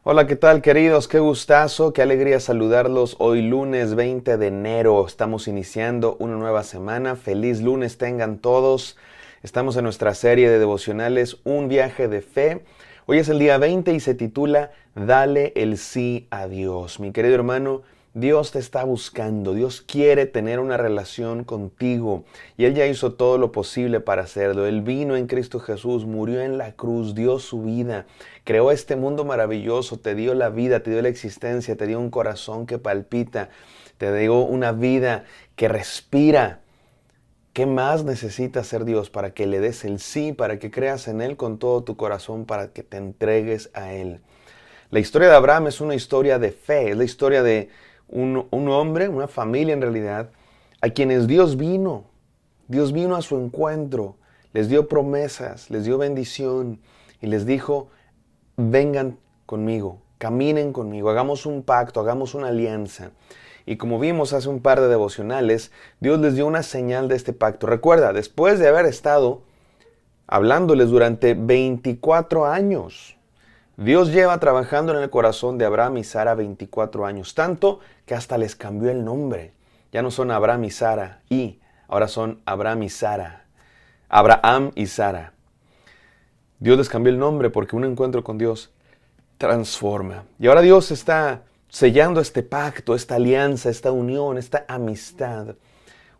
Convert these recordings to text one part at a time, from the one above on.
Hola, ¿qué tal, queridos? Qué gustazo, qué alegría saludarlos hoy lunes 20 de enero. Estamos iniciando una nueva semana. Feliz lunes tengan todos. Estamos en nuestra serie de devocionales Un viaje de fe. Hoy es el día 20 y se titula Dale el sí a Dios. Mi querido hermano, Dios te está buscando, Dios quiere tener una relación contigo y Él ya hizo todo lo posible para hacerlo. Él vino en Cristo Jesús, murió en la cruz, dio su vida, creó este mundo maravilloso, te dio la vida, te dio la existencia, te dio un corazón que palpita, te dio una vida que respira. ¿Qué más necesita hacer Dios para que le des el sí, para que creas en Él con todo tu corazón, para que te entregues a Él? La historia de Abraham es una historia de fe, es la historia de un hombre, una familia en realidad, a quienes Dios vino. Dios vino a su encuentro, les dio promesas, les dio bendición y les dijo, vengan conmigo, caminen conmigo, hagamos un pacto, hagamos una alianza. Y como vimos hace un par de devocionales, Dios les dio una señal de este pacto. Recuerda, después de haber estado hablándoles durante 24 años, Dios lleva trabajando en el corazón de Abraham y Sara 24 años, tanto que hasta les cambió el nombre. Ya no son Abraham y Sara ahora son Abraham y Sara. Abraham y Sara. Dios les cambió el nombre porque un encuentro con Dios transforma. Y ahora Dios está sellando este pacto, esta alianza, esta unión, esta amistad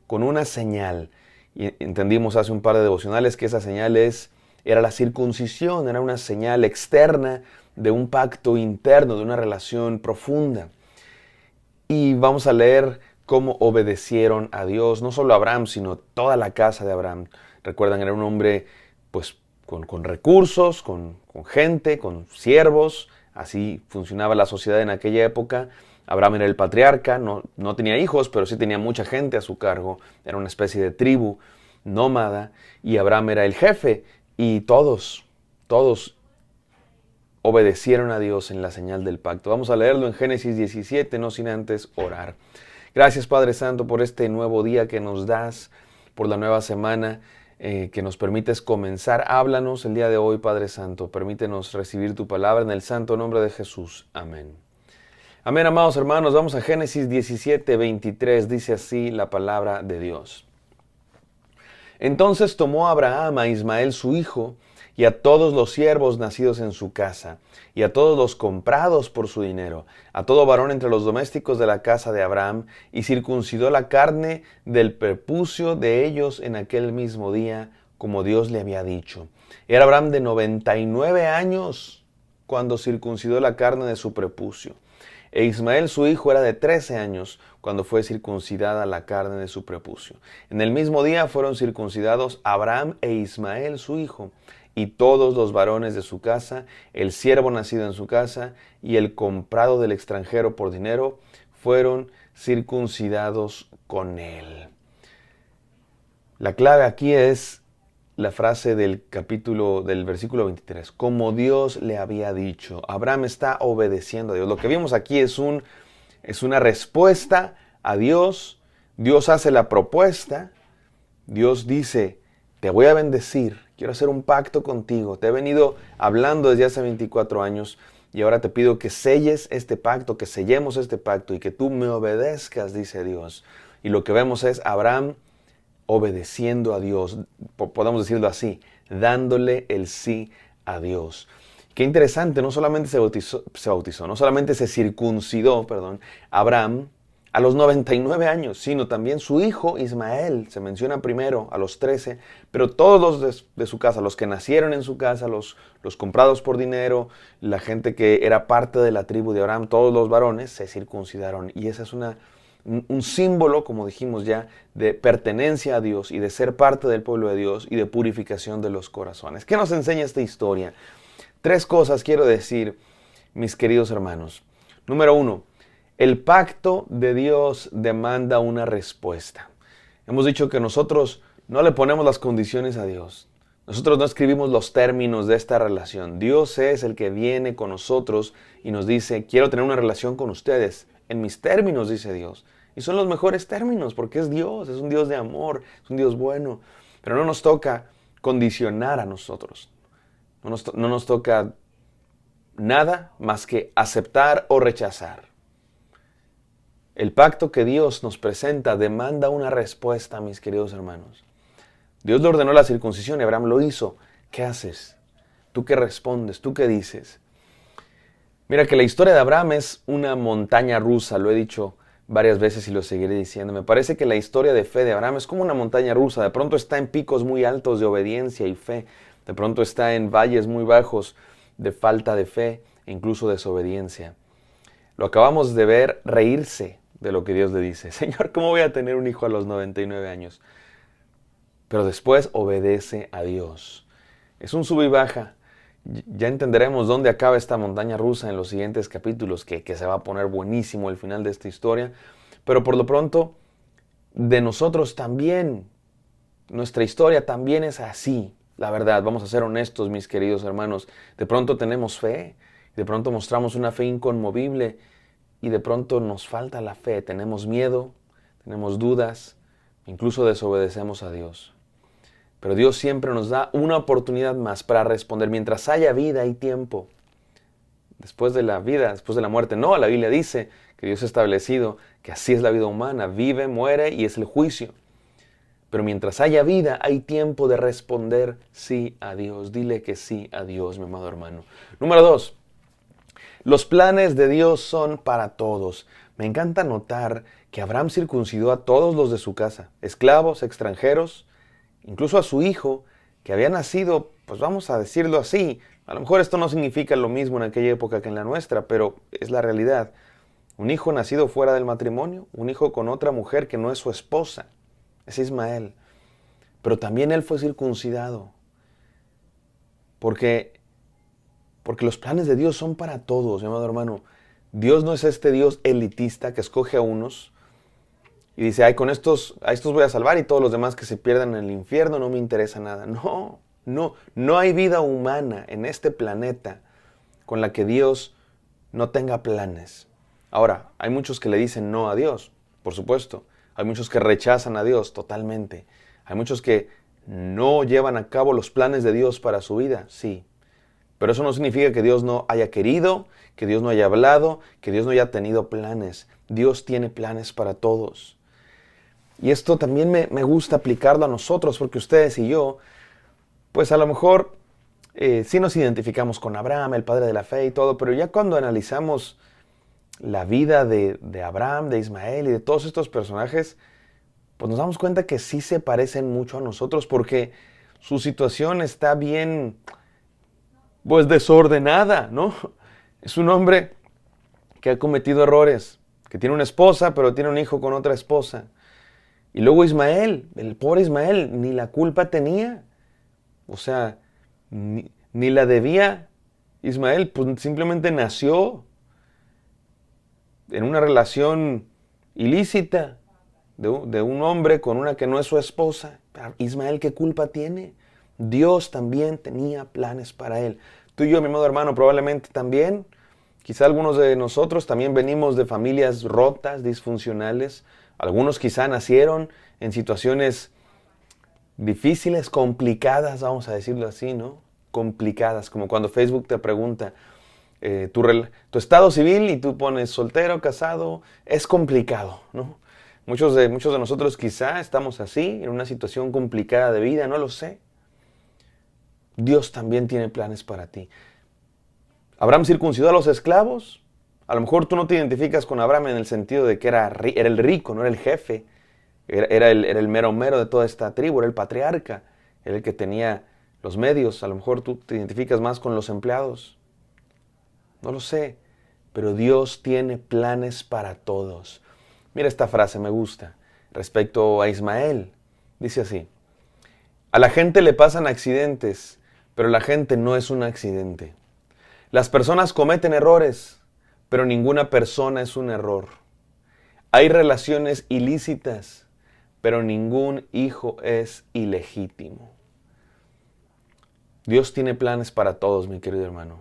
con una señal. Y entendimos hace un par de devocionales que esa señal era la circuncisión, era una señal externa de un pacto interno, de una relación profunda. Y vamos a leer cómo obedecieron a Dios, no solo Abraham, sino toda la casa de Abraham. Recuerdan, era un hombre pues con recursos, con gente, con siervos. Así funcionaba la sociedad en aquella época. Abraham era el patriarca, no tenía hijos, pero sí tenía mucha gente a su cargo. Era una especie de tribu nómada y Abraham era el jefe y todos obedecieron a Dios en la señal del pacto. Vamos a leerlo en Génesis 17, no sin antes orar. Gracias, Padre Santo, por este nuevo día que nos das, por la nueva semana que nos permites comenzar. Háblanos el día de hoy, Padre Santo. Permítenos recibir tu palabra en el santo nombre de Jesús. Amén. Amén, amados hermanos. Vamos a Génesis 17, 23. Dice así la palabra de Dios. Entonces tomó Abraham a Ismael su hijo, y a todos los siervos nacidos en su casa, y a todos los comprados por su dinero, a todo varón entre los domésticos de la casa de Abraham, y circuncidó la carne del prepucio de ellos en aquel mismo día, como Dios le había dicho. Era Abraham de 99 años cuando circuncidó la carne de su prepucio. E Ismael su hijo era de 13 años cuando fue circuncidada la carne de su prepucio. En el mismo día fueron circuncidados Abraham e Ismael su hijo, y todos los varones de su casa, el siervo nacido en su casa y el comprado del extranjero por dinero, fueron circuncidados con él. La clave aquí es la frase del versículo 23, como Dios le había dicho. Abraham está obedeciendo a Dios. Lo que vimos aquí es una respuesta a Dios. Dios hace la propuesta. Dios dice, te voy a bendecir, quiero hacer un pacto contigo. Te he venido hablando desde hace 24 años y ahora te pido que selles este pacto, que sellemos este pacto y que tú me obedezcas, dice Dios. Y lo que vemos es Abraham obedeciendo a Dios, podemos decirlo así, dándole el sí a Dios. Qué interesante, no solamente no solamente se circuncidó, Abraham a los 99 años, sino también su hijo Ismael, se menciona primero a los 13, pero todos los de su casa, los que nacieron en su casa, los comprados por dinero, la gente que era parte de la tribu de Abraham, todos los varones se circuncidaron. Y esa es un símbolo, como dijimos ya, de pertenencia a Dios y de ser parte del pueblo de Dios y de purificación de los corazones. ¿Qué nos enseña esta historia? 3 cosas quiero decir, mis queridos hermanos. Número 1, el pacto de Dios demanda una respuesta. Hemos dicho que nosotros no le ponemos las condiciones a Dios. Nosotros no escribimos los términos de esta relación. Dios es el que viene con nosotros y nos dice, quiero tener una relación con ustedes. En mis términos, dice Dios. Y son los mejores términos porque es Dios, es un Dios de amor, es un Dios bueno. Pero no nos toca condicionar a nosotros. No nos toca nada más que aceptar o rechazar. El pacto que Dios nos presenta demanda una respuesta, mis queridos hermanos. Dios le ordenó la circuncisión y Abraham lo hizo. ¿Qué haces? ¿Tú qué respondes? ¿Tú qué dices? Mira que la historia de Abraham es una montaña rusa, lo he dicho varias veces y lo seguiré diciendo. Me parece que la historia de fe de Abraham es como una montaña rusa. De pronto está en picos muy altos de obediencia y fe. De pronto está en valles muy bajos de falta de fe e incluso desobediencia. Lo acabamos de ver reírse de lo que Dios le dice. Señor, ¿cómo voy a tener un hijo a los 99 años? Pero después obedece a Dios. Es un sub y baja. Ya entenderemos dónde acaba esta montaña rusa en los siguientes capítulos, que se va a poner buenísimo el final de esta historia. Pero por lo pronto, de nosotros también, nuestra historia también es así. La verdad, vamos a ser honestos, mis queridos hermanos. De pronto tenemos fe, de pronto mostramos una fe inconmovible y de pronto nos falta la fe. Tenemos miedo, tenemos dudas, incluso desobedecemos a Dios. Pero Dios siempre nos da una oportunidad más para responder. Mientras haya vida, hay tiempo. Después de la vida, después de la muerte. No, la Biblia dice que Dios ha establecido que así es la vida humana. Vive, muere y es el juicio. Pero mientras haya vida, hay tiempo de responder sí a Dios. Dile que sí a Dios, mi amado hermano. Número 2. Los planes de Dios son para todos. Me encanta notar que Abraham circuncidó a todos los de su casa. Esclavos, extranjeros, incluso a su hijo, que había nacido, pues vamos a decirlo así. A lo mejor esto no significa lo mismo en aquella época que en la nuestra, pero es la realidad. Un hijo nacido fuera del matrimonio, un hijo con otra mujer que no es su esposa, es Ismael. Pero también él fue circuncidado. Porque los planes de Dios son para todos, mi amado hermano. Dios no es este Dios elitista que escoge a unos y dice, ay, a estos voy a salvar y todos los demás que se pierdan en el infierno no me interesa nada. No hay vida humana en este planeta con la que Dios no tenga planes. Ahora, hay muchos que le dicen no a Dios, por supuesto. Hay muchos que rechazan a Dios totalmente. Hay muchos que no llevan a cabo los planes de Dios para su vida, sí. Pero eso no significa que Dios no haya querido, que Dios no haya hablado, que Dios no haya tenido planes. Dios tiene planes para todos. Y esto también me gusta aplicarlo a nosotros, porque ustedes y yo, pues a lo mejor sí nos identificamos con Abraham, el padre de la fe y todo, pero ya cuando analizamos la vida de Abraham, de Ismael y de todos estos personajes, pues nos damos cuenta que sí se parecen mucho a nosotros, porque su situación está bien, pues desordenada, ¿no? Es un hombre que ha cometido errores, que tiene una esposa, pero tiene un hijo con otra esposa. Y luego Ismael, el pobre Ismael, ni la culpa tenía. O sea, ni la debía. Ismael pues simplemente nació en una relación ilícita de un hombre con una que no es su esposa. Ismael, ¿qué culpa tiene? Dios también tenía planes para él. Tú y yo, mi amado hermano, probablemente también. Quizá algunos de nosotros también venimos de familias rotas, disfuncionales. Algunos quizá nacieron en situaciones difíciles, complicadas, vamos a decirlo así, ¿no? Complicadas, como cuando Facebook te pregunta tu estado civil y tú pones soltero, casado, es complicado, ¿no? Muchos de nosotros quizá estamos así, en una situación complicada de vida, no lo sé. Dios también tiene planes para ti. ¿Abraham circuncidó a los esclavos? A lo mejor tú no te identificas con Abraham en el sentido de que era el rico, no era el jefe. Era el mero mero de toda esta tribu, era el patriarca, era el que tenía los medios. A lo mejor tú te identificas más con los empleados. No lo sé, pero Dios tiene planes para todos. Mira esta frase, me gusta, respecto a Ismael. Dice así, a la gente le pasan accidentes, pero la gente no es un accidente. Las personas cometen errores, pero ninguna persona es un error. Hay relaciones ilícitas, pero ningún hijo es ilegítimo. Dios tiene planes para todos, mi querido hermano.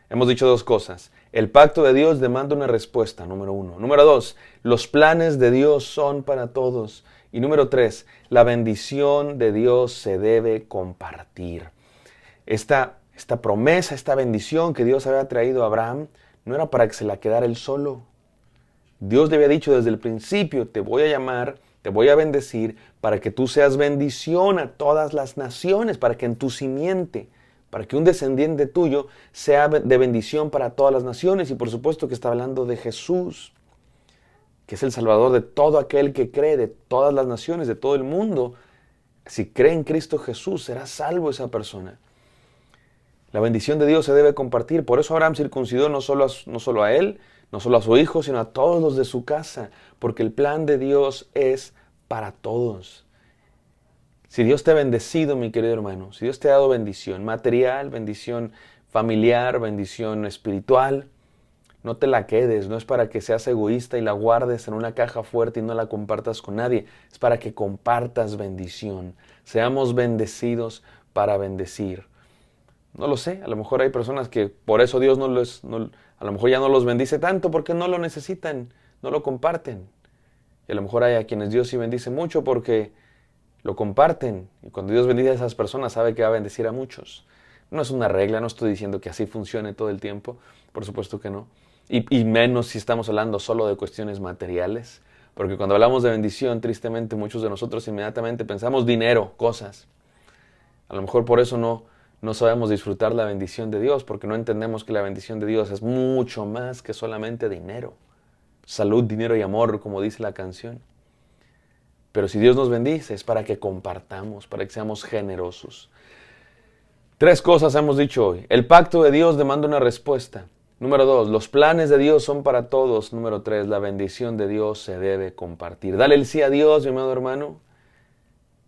Hemos dicho dos cosas. El pacto de Dios demanda una respuesta, número 1. Número 2, los planes de Dios son para todos. Y número 3, la bendición de Dios se debe compartir. Esta Esta promesa, esta bendición que Dios había traído a Abraham, no era para que se la quedara él solo. Dios le había dicho desde el principio, te voy a llamar, te voy a bendecir para que tú seas bendición a todas las naciones, para que en tu simiente, para que un descendiente tuyo sea de bendición para todas las naciones. Y por supuesto que está hablando de Jesús, que es el Salvador de todo aquel que cree, de todas las naciones, de todo el mundo. Si cree en Cristo Jesús, será salvo esa persona. La bendición de Dios se debe compartir. Por eso Abraham circuncidó no solo a él, no solo a su hijo, sino a todos los de su casa. Porque el plan de Dios es para todos. Si Dios te ha bendecido, mi querido hermano, si Dios te ha dado bendición material, bendición familiar, bendición espiritual, no te la quedes. No es para que seas egoísta y la guardes en una caja fuerte y no la compartas con nadie. Es para que compartas bendición. Seamos bendecidos para bendecir. No lo sé, a lo mejor hay personas que por eso Dios a lo mejor ya no los bendice tanto porque no lo necesitan, no lo comparten. Y a lo mejor hay a quienes Dios sí bendice mucho porque lo comparten. Y cuando Dios bendice a esas personas sabe que va a bendecir a muchos. No es una regla, no estoy diciendo que así funcione todo el tiempo, por supuesto que no. Y menos si estamos hablando solo de cuestiones materiales. Porque cuando hablamos de bendición, tristemente muchos de nosotros inmediatamente pensamos dinero, cosas. A lo mejor por eso no sabemos disfrutar la bendición de Dios, porque no entendemos que la bendición de Dios es mucho más que solamente dinero. Salud, dinero y amor, como dice la canción. Pero si Dios nos bendice es para que compartamos, para que seamos generosos. 3 cosas hemos dicho hoy. El pacto de Dios demanda una respuesta. Número 2, los planes de Dios son para todos. Número 3, la bendición de Dios se debe compartir. Dale el sí a Dios, mi amado hermano,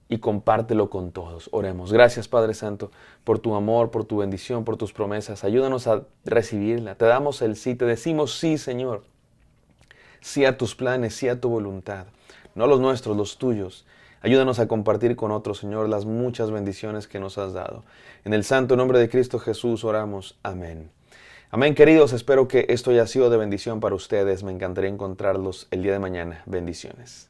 y compártelo con todos. Oremos. Gracias, Padre Santo, por tu amor, por tu bendición, por tus promesas. Ayúdanos a recibirla. Te damos el sí, te decimos sí, Señor. Sí a tus planes, sí a tu voluntad. No los nuestros, los tuyos. Ayúdanos a compartir con otros, Señor, las muchas bendiciones que nos has dado. En el santo nombre de Cristo Jesús oramos. Amén. Amén, queridos. Espero que esto haya sido de bendición para ustedes. Me encantaría encontrarlos el día de mañana. Bendiciones.